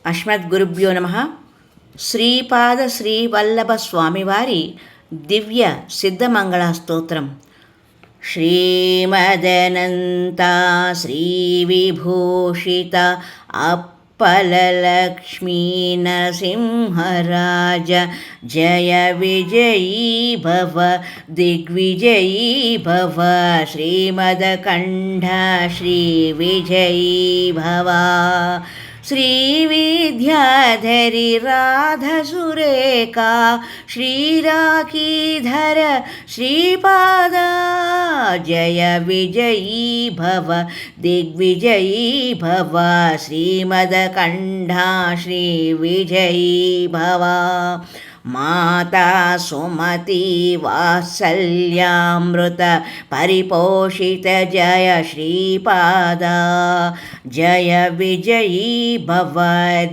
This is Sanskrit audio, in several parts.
అస్మద్గురుభ్యో నమః. శ్రీపాద శ్రీవల్లభ స్వామివారి దివ్య సిద్ధమంగళ స్తోత్రం. శ్రీమదనంత శ్రీవిభూషిత అప్పలలక్ష్మీ నరసింహరాజ జయ విజయీ భవ దిగ్విజయీ భవ శ్రీమదకంఠ శ్రీ విజయీ భవ. श्रीविद्याधरी राधसुरेखा श्रीराखीधर श्रीपादा जय विजयी भव दिग्विजयी भव श्रीमदकण्ठा श्रीविजयी भव. माता सुमती वात्सल्यामृत परिपोषित जय श्रीपादा जय विजयी भव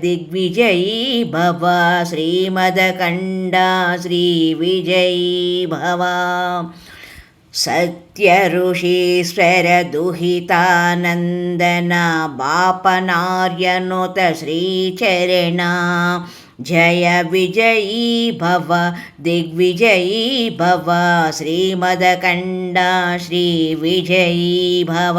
दिग्विजयी भव श्रीमदकण्ठा श्रीविजयी भव. सत्यऋषीश्वर दुहितानन्दन बापनार्यनुत श्रीचरणा जय विजयी भव दिग्विजयी भव श्रीमदकण्ठा श्रीविजयी भव.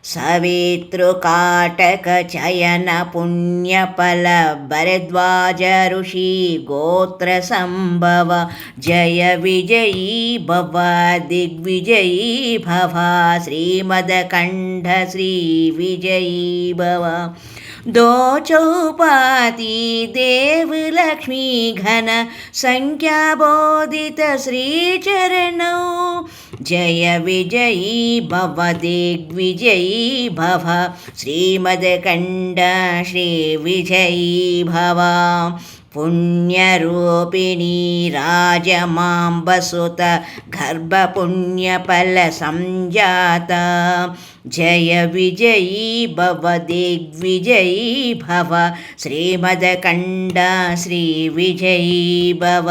सवितृकाटकचयन पुण्यफल भरद्वाज ऋषि गोत्रसम्भव जय विजयी भव दिग्विजयी भव श्रीमदकण्ठ श्रीविजयी भव. दो चौपाती देव लक्ष्मी घन संख्याबोधित श्रीचरणौ जय विजयी भव दिग्विजयी भव श्रीमदकण्ठ श्रीविजयी भव. पुण्यरूपिणी राजमाम्बसुत गर्भपुण्यफलसंजाता जय विजयी भव दिग्विजयी भव श्रीमदकण्ठ श्रीविजयी भव.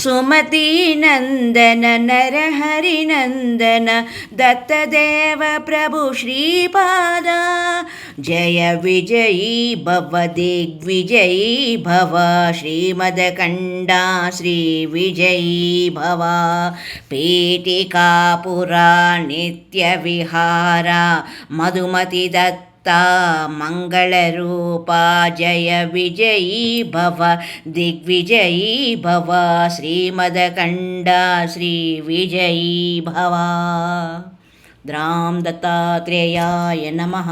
सुमती नंदन नरहरि नंदन दत्तदेव प्रभु श्रीपादा जय विजयी भव दिग्विजयी भव श्रीमदकण्ठा श्रीविजयी भव. पीठिकापुरा नित्यविहारा मधुमति दत्त मंगलरूपा जय विजयी भव दिग्विजयी भव श्रीमदकण्ठा श्रीविजयी भव. द्रां दत्तात्रेयाय नमः.